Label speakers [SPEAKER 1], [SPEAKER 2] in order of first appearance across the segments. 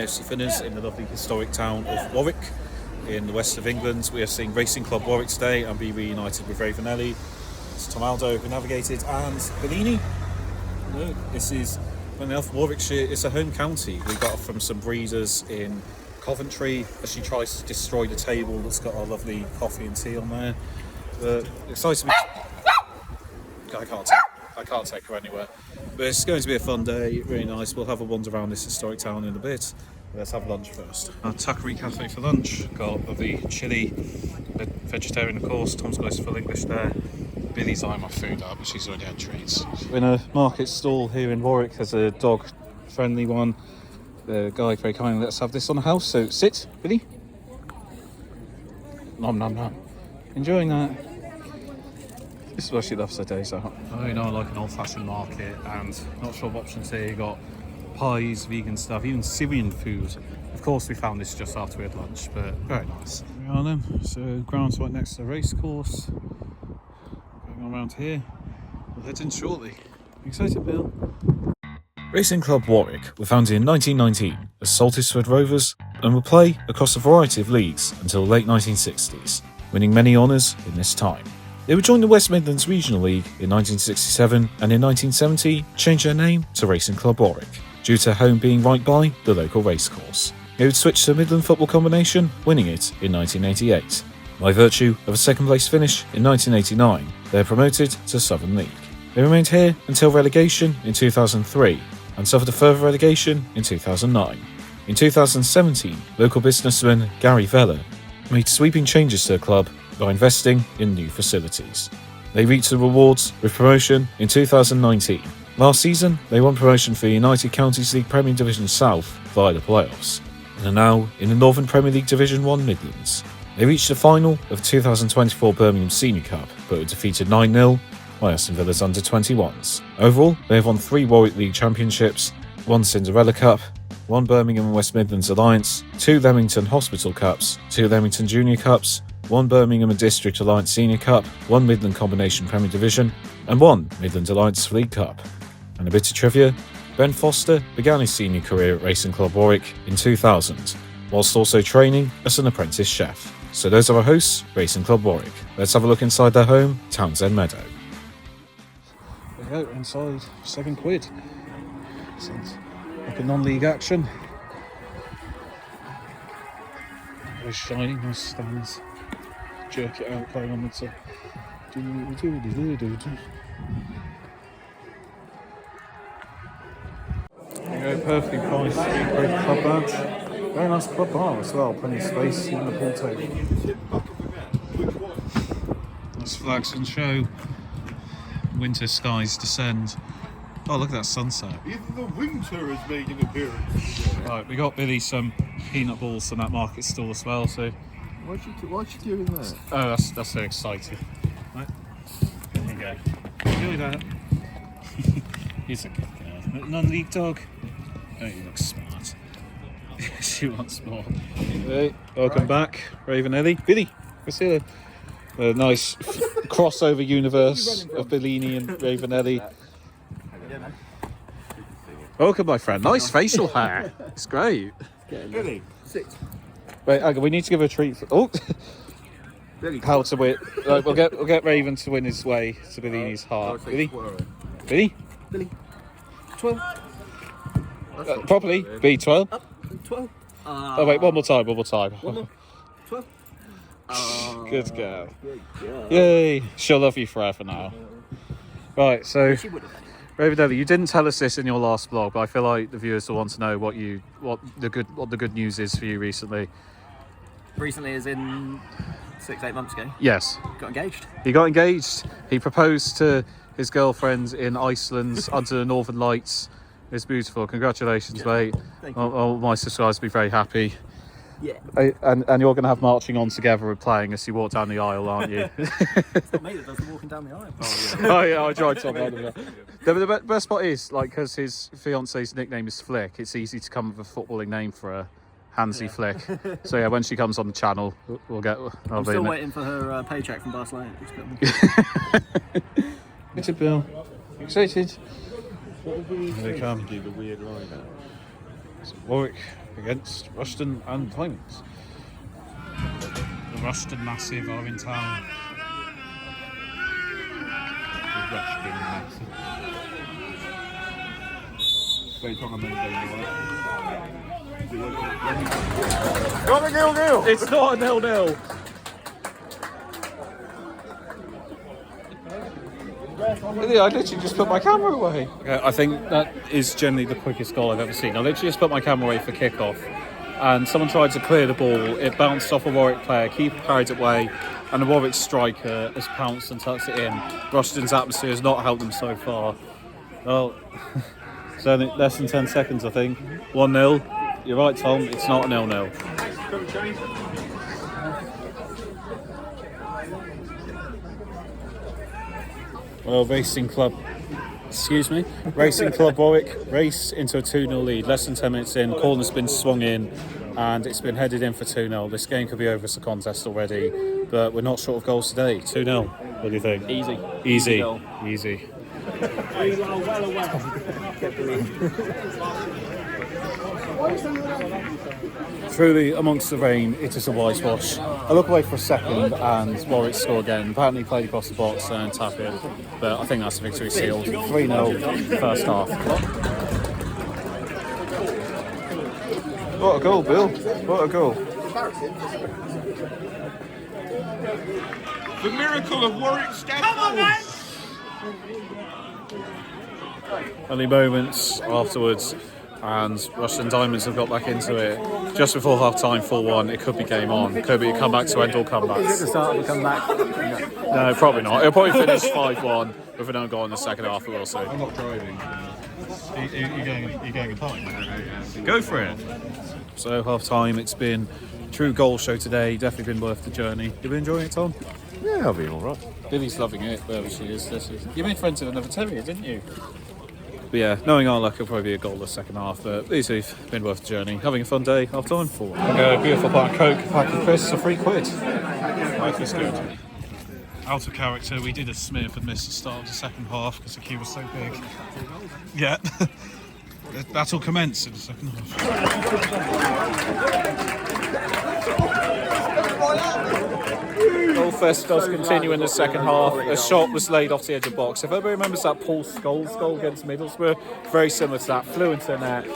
[SPEAKER 1] AFC Finners in the lovely historic town of Warwick in the west of England. We are seeing Racing Club Warwick today and be reunited with Ravenelli. It's Tom Aldo who navigated, and Billini. This is, funny enough, Warwickshire. It's a home county. We got from some breeders in Coventry as she tries to destroy the table that's got our lovely coffee and tea on there. Excited to be... I can't take her anywhere. But it's going to be a fun day, really nice. We'll have a wander around this historic town in a bit. Let's have lunch first. Our Tuckery Cafe for lunch. Got lovely chilli, vegetarian of course. Tom's got his full English there. Billy's eyeing my food up, but she's already had treats. We're in a market stall here in Warwick. There's a dog-friendly one. The guy very kindly lets us have this on the house. So sit, Billy. Nom nom nom. Enjoying that. This is what she loves her days out. Oh, you know, like an old-fashioned market, and not sure what options here. You got pies, vegan stuff, even Syrian food. Of course, we found this just after we had lunch, but very nice. Here we are then. So, ground's right next to the race course. Going around here. We'll head in shortly. Excited, Bill? Racing Club Warwick were founded in 1919 as Saltisford Rovers and will play across a variety of leagues until the late 1960s, winning many honours in this time. They would join the West Midlands Regional League in 1967 and in 1970 changed their name to Racing Club Warwick, due to home being right by the local racecourse. They would switch to the Midland Football Combination, winning it in 1988. By virtue of a second place finish in 1989, they were promoted to Southern League. They remained here until relegation in 2003 and suffered a further relegation in 2009. In 2017, local businessman Gary Vella made sweeping changes to the club by investing in new facilities. They reached the rewards with promotion in 2019. Last season, they won promotion for the United Counties League Premier Division South via the playoffs, and are now in the Northern Premier League Division 1 Midlands. They reached the final of the 2024 Birmingham Senior Cup, but were defeated 9-0 by Aston Villa's under-21s. Overall, they have won 3 Warwick League Championships, 1 Cinderella Cup, 1 Birmingham and West Midlands Alliance, 2 Leamington Hospital Cups, 2 Leamington Junior Cups, 1 Birmingham and District Alliance Senior Cup, 1 Midland Combination Premier Division, and 1 Midland Alliance League Cup. And a bit of trivia, Ben Foster began his senior career at Racing Club Warwick in 2000, whilst also training as an apprentice chef. So those are our hosts, Racing Club Warwick. Let's have a look inside their home, Townsend Meadow. There we go, inside, £7. Sounds like a non-league action. Very shiny, nice stands. Jerk it out, playing on with There you go, perfectly priced £3 club badge. Very nice club bar as well, plenty of space, even the pool table. Nice flags and show. Winter skies descend. Oh, look at that sunset.
[SPEAKER 2] Even the winter has made an appearance.
[SPEAKER 1] Right, we got Billy some peanut balls from that market stall as well, so...
[SPEAKER 2] Why'd you doing that?
[SPEAKER 1] Oh, that's so exciting. Right, there you go. Enjoy that. He's a good girl. Non-league dog. Oh, you look smart. She wants more. Hey, welcome back, Ravenelli. Billy, let's see a nice crossover universe of Billini and Ravenelli. Welcome, my friend. Nice facial hair. It's great.
[SPEAKER 2] Billy, sit.
[SPEAKER 1] Wait, we need to give her a treat. How to win? Right, we'll get Raven to win his way to Billini's heart. Billy,
[SPEAKER 2] 12.
[SPEAKER 1] Properly. B12.
[SPEAKER 2] 12.
[SPEAKER 1] Oh wait, one more time.
[SPEAKER 2] 12.
[SPEAKER 1] Good girl. Yay! She'll love you forever now. Right, so Ravenelli, you didn't tell us this in your last vlog, but I feel like the viewers will want to know what the good news is for you recently.
[SPEAKER 3] Recently, as in 6-8 months ago.
[SPEAKER 1] Yes.
[SPEAKER 3] Got engaged.
[SPEAKER 1] He got engaged. He proposed to his girlfriend in Iceland under the Northern Lights. It's beautiful. Congratulations, mate.
[SPEAKER 3] Thank you.
[SPEAKER 1] All my subscribers will be very happy.
[SPEAKER 3] Yeah.
[SPEAKER 1] And you're going to have marching on together with playing as you walk down the aisle, aren't you?
[SPEAKER 3] It's not me that does the walking down the aisle.
[SPEAKER 1] Oh yeah, I tried to. The best part is, like, because his fiance's nickname is Flick, it's easy to come with a footballing name for her. Handsy Flick. So yeah, when she comes on the channel, we'll get...
[SPEAKER 3] I'm still waiting for her paycheck from Barcelona.
[SPEAKER 1] Excited, Bill. Excited.
[SPEAKER 2] What would we
[SPEAKER 1] Here they come.
[SPEAKER 2] do the weird ride out?
[SPEAKER 1] So Warwick against Rushden and Diamonds. The Rushden Massive are in town. It's not a 0-0. I literally just put my camera away. I think that is generally the quickest goal I've ever seen. I literally just put my camera away for kick-off, and someone tried to clear the ball. It bounced off a Warwick player, keeper carried it away, and the Warwick striker has pounced and tucks it in. Rushden's atmosphere has not helped them so far. Well, it's only less than 10 seconds, I think. 1-0. You're right, Tom. It's not a 0-0. Well, Racing Club Warwick race into a 2-0 lead. Less than 10 minutes in, corner's been swung in, and it's been headed in for 2-0. This game could be over as a contest already, but we're not short of goals today. 2-0. What do you think? Easy. Truly, amongst the rain, it is a wise wash. I look away for a second and Warwick score again. Apparently played across the box and tap in, but I think that's a victory sealed. 3-0 first half. What a goal, Bill. What a goal.
[SPEAKER 2] The miracle of Warwick scaffolds.
[SPEAKER 1] Only moments afterwards, and Rushden Diamonds have got back into it. Just before half-time, 4-1, it could be game on. Could be a comeback to end all comebacks.
[SPEAKER 3] Is it the start of a comeback?
[SPEAKER 1] No, probably not. It'll probably finish 5-1 with an own goal in the second half, we'll see.
[SPEAKER 2] I'm not driving. You're going a pint?
[SPEAKER 1] Go for it. So, half-time, it's been a true goal show today. Definitely been worth the journey. You been enjoying it, Tom?
[SPEAKER 2] Yeah, I'll be all right.
[SPEAKER 1] Billy's loving it, wherever she is. You made friends with another terrier, didn't you? But yeah, knowing our luck, it'll probably be a goalless second half, but these have been worth the journey. Having a fun day, half time. A beautiful pack of Coke, a pack of crisps for £3. Life is good. Out of character, we did a smith and missed the start of the second half because the queue was so big. Yeah, that'll commence in the second half. Goalfest does continue in the second half. A shot was laid off the edge of the box. If everybody remembers that Paul Scholes goal against Middlesbrough, very similar to that. Flew into the net.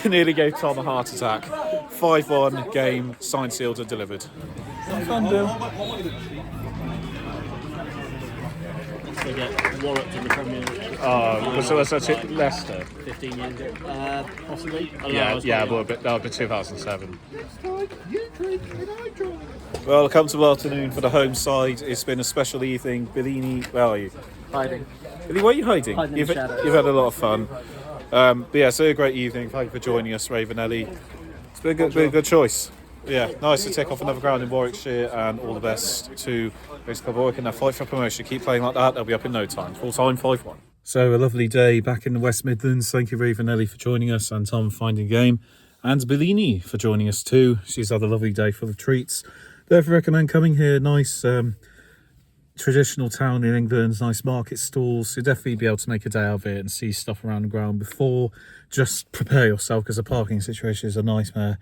[SPEAKER 1] Nearly gave Tom a heart attack. 5-1 game, signed, sealed and delivered. Fun, Bill.
[SPEAKER 4] They get Warwick in the Premier League.
[SPEAKER 1] Oh, so that's Leicester.
[SPEAKER 4] 15 years ago, possibly.
[SPEAKER 1] Yeah, but that would be 2007. Well, comfortable afternoon for the home side. It's been a special evening. Billini, where are you?
[SPEAKER 3] Hiding.
[SPEAKER 1] Billy, where are you hiding?
[SPEAKER 3] Hiding in
[SPEAKER 1] You've
[SPEAKER 3] the shadows.
[SPEAKER 1] had a lot of fun. But yeah, so a great evening. Thank you for joining us, Ravenelli. It's been a good choice. Yeah, nice to take off another ground in Warwickshire, and all the best to Racing Club Warwick and their fight for promotion. Keep playing like that, they'll be up in no time. Full time, 5-1. So a lovely day back in the West Midlands. Thank you, Ravenelli, for joining us, and Tom for finding a game, and Billini for joining us too. She's had a lovely day full of treats. Therefore, recommend coming here. Nice traditional town in England, nice market stalls. You'll definitely be able to make a day out of it and see stuff around the ground before. Just prepare yourself because the parking situation is a nightmare.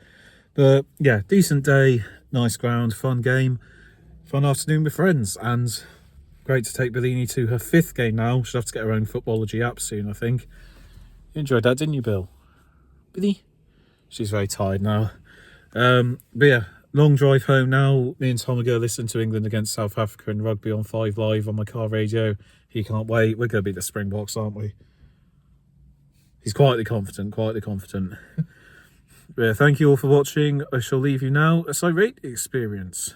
[SPEAKER 1] But yeah, decent day, nice ground, fun game, fun afternoon with friends, and great to take Billini to her 5th game now. She'll have to get her own Footballogy app soon, I think. You enjoyed that, didn't you, Bill? Billy? She's very tired now. But yeah, long drive home now. Me and Tom are going to listen to England against South Africa in rugby on 5 Live on my car radio. He can't wait. We're going to beat the Springboks, aren't we? He's quietly confident. Yeah, thank you all for watching. I shall leave you now as I rate the experience.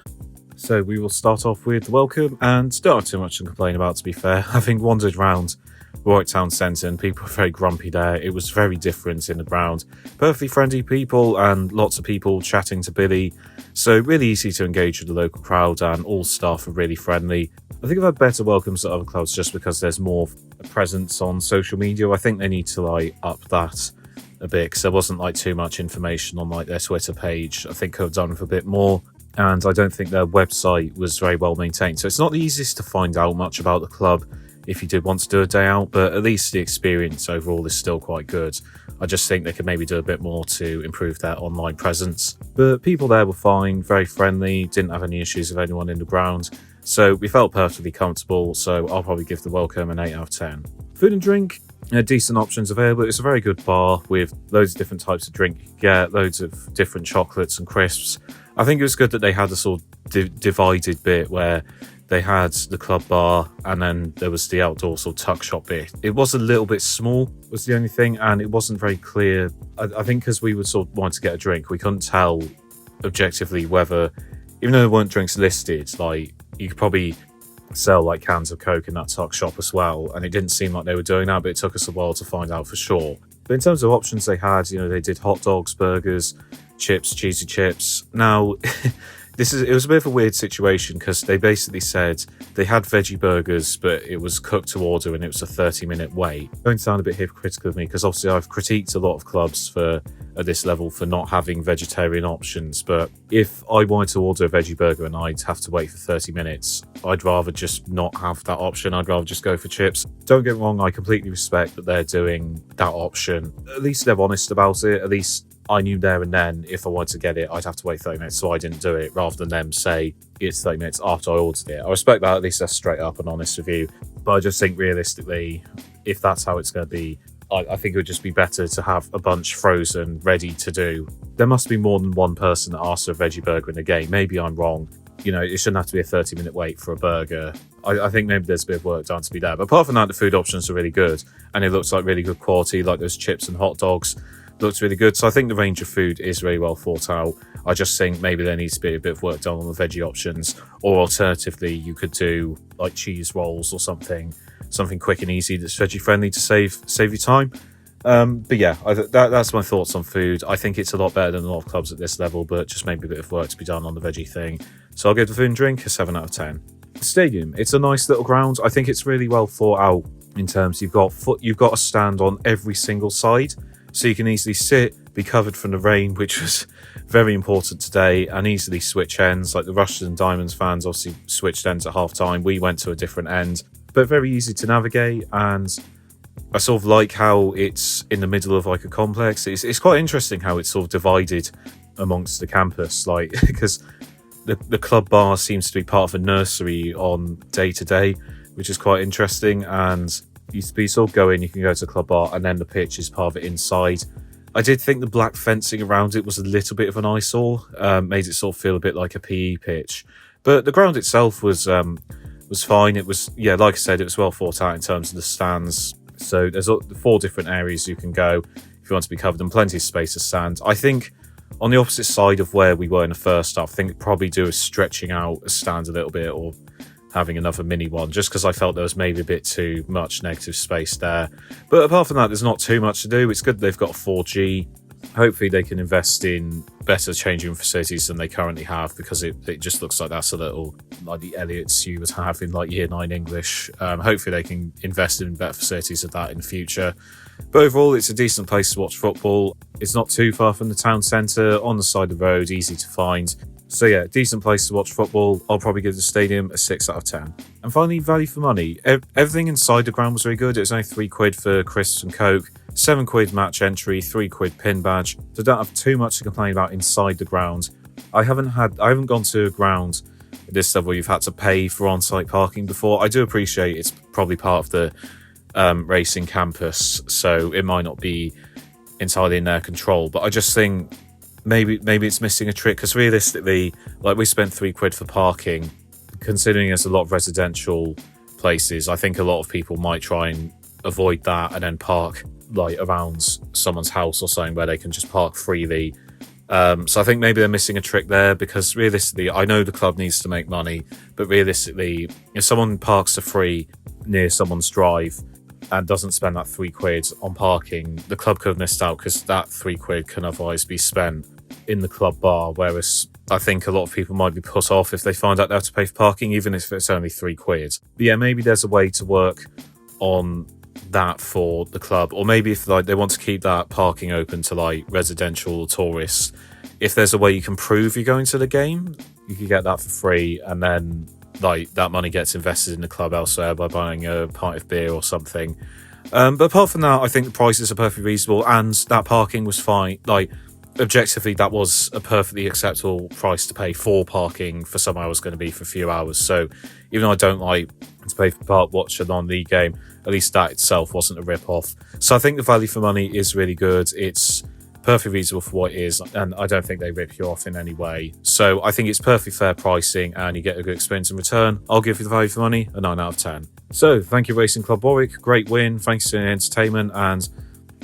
[SPEAKER 1] So we will start off with the welcome, and don't have too much to complain about, to be fair. Having wandered round Warwick Town Centre, and people were very grumpy there. It was very different in the ground. Perfectly friendly people and lots of people chatting to Billy. So really easy to engage with the local crowd, and all staff are really friendly. I think I've had better welcomes at other clubs just because there's more presence on social media. I think they need to up that a bit, because there wasn't too much information on their Twitter page. I think I've done with a bit more, and I don't think their website was very well maintained. So it's not the easiest to find out much about the club if you did want to do a day out, but at least the experience overall is still quite good. I just think they could maybe do a bit more to improve their online presence. But people there were fine, very friendly, didn't have any issues with anyone in the ground. So we felt perfectly comfortable, so I'll probably give the welcome an 8 out of 10. Food and drink, decent options available. It's a very good bar with loads of different types of drink you can get, loads of different chocolates and crisps. I think it was good that they had a sort of divided bit where they had the club bar and then there was the outdoor sort of tuck shop bit. It was a little bit small, was the only thing, and it wasn't very clear. I think because we would sort of want to get a drink, we couldn't tell objectively whether, even though there weren't drinks listed, like you could probably sell like cans of Coke in that tuck shop as well, and it didn't seem like they were doing that, but it took us a while to find out for sure. But in terms of options they had, they did hot dogs, burgers, chips, cheesy chips. Now, it was a bit of a weird situation because they basically said they had veggie burgers, but it was cooked to order and it was a 30-minute wait. Going to sound a bit hypocritical of me because obviously I've critiqued a lot of clubs at this level for not having vegetarian options, but if I wanted to order a veggie burger and I'd have to wait for 30 minutes, I'd rather just not have that option. I'd rather just go for chips. Don't get me wrong, I completely respect that they're doing that option. At least they're honest about it. At least I knew there and then if I wanted to get it, I'd have to wait 30 minutes, so I didn't do it, rather than them say it's 30 minutes after I ordered it. I respect that, at least they're straight up and honest with you. But I just think realistically, if that's how it's going to be, I think it would just be better to have a bunch frozen, ready to do. There must be more than one person that asks for a veggie burger in the game. Maybe I'm wrong. It shouldn't have to be a 30-minute wait for a burger. I think maybe there's a bit of work done to be there. But apart from that, the food options are really good. And it looks like really good quality, like those chips and hot dogs. Looks really good. So I think the range of food is really well thought out. I just think maybe there needs to be a bit of work done on the veggie options, or alternatively you could do like cheese rolls or something quick and easy that's veggie friendly to save you time. But yeah, that's my thoughts on food. I think it's a lot better than a lot of clubs at this level, but just maybe a bit of work to be done on the veggie thing. So I'll give the food and drink a 7 out of 10. Stadium, it's a nice little ground. I think it's really well thought out in terms you've got a stand on every single side. So you can easily sit, be covered from the rain, which was very important today, and easily switch ends. Like the Rushden Diamonds fans obviously switched ends at half time. We went to a different end, but very easy to navigate. And I sort of like how it's in the middle of like a complex. It's quite interesting how it's sort of divided amongst the campus, like because the club bar seems to be part of a nursery on day to day, which is quite interesting. And you sort of go in, you can go to the club bar, and then the pitch is part of it inside. I did think the black fencing around it was a little bit of an eyesore, made it sort of feel a bit like a PE pitch. But the ground itself was fine. It was, like I said, it was well thought out in terms of the stands. So there's 4 different areas you can go if you want to be covered, and plenty of space to stand. I think on the opposite side of where we were in the first half, I think probably do is stretching out a stand a little bit, or having another mini one, just because I felt there was maybe a bit too much negative space there. But apart from that, there's not too much to do. It's good they've got 4G. Hopefully they can invest in better changing room facilities than they currently have, because it just looks like that's a little like the Elliots you would have in like year 9 English. Hopefully they can invest in better facilities of that in the future. But overall, it's a decent place to watch football. It's not too far from the town centre, on the side of the road, easy to find. So yeah, decent place to watch football. I'll probably give the stadium a 6 out of 10. And finally, value for money. Everything inside the ground was very good. It was only £3 for crisps and Coke, £7 match entry, £3 pin badge. So don't have too much to complain about inside the ground. I haven't gone to a ground at this level where you've had to pay for on-site parking before. I do appreciate it's probably part of the racing campus, so it might not be entirely in their control. But I just think maybe it's missing a trick, because realistically, like, we spent £3 for parking. Considering there's a lot of residential places, I think a lot of people might try and avoid that and then park like around someone's house or something where they can just park freely. So I think maybe they're missing a trick there, because realistically, I know the club needs to make money, but realistically, if someone parks for free near someone's drive and doesn't spend that £3 on parking, the club could have missed out, because that £3 can otherwise be spent in the club bar, whereas I think a lot of people might be put off if they find out they have to pay for parking, even if it's only £3. But yeah, maybe there's a way to work on that for the club, or maybe if like they want to keep that parking open to like residential tourists, if there's a way you can prove you're going to the game, you could get that for free, and then like that money gets invested in the club elsewhere by buying a pint of beer or something. But apart from that, I think the prices are perfectly reasonable, and that parking was fine. Like, objectively, that was a perfectly acceptable price to pay for parking for somewhere I was going to be for a few hours. So even though I don't like to pay for park watch a non-league game, at least that itself wasn't a rip-off. So I think the value for money is really good. It's perfectly reasonable for what it is, and I don't think they rip you off in any way. So I think it's perfectly fair pricing, and you get a good experience in return. I'll give you the value for money a 9 out of 10. So thank you, Racing Club Warwick. Great win. Thanks to the entertainment, and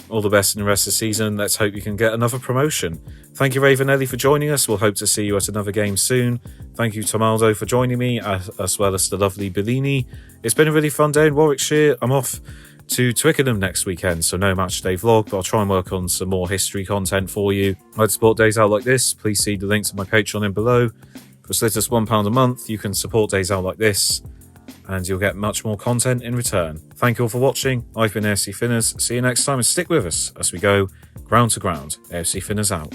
[SPEAKER 1] all the best in the rest of the season. Let's hope you can get another promotion. Thank you, Ravenelli, for joining us. We'll hope to see you at another game soon. Thank you, Tomaldo, for joining me, as well as the lovely Billini. It's been a really fun day in Warwickshire. I'm off to Twickenham next weekend, so no match day vlog, but I'll try and work on some more history content for you. I'd support days out like this. Please see the link to my Patreon in below. For as little as £1 a month, you can support days out like this, and you'll get much more content in return. Thank you all for watching. I've been AFC Finners. See you next time, and stick with us as we go ground to ground. AFC Finners out.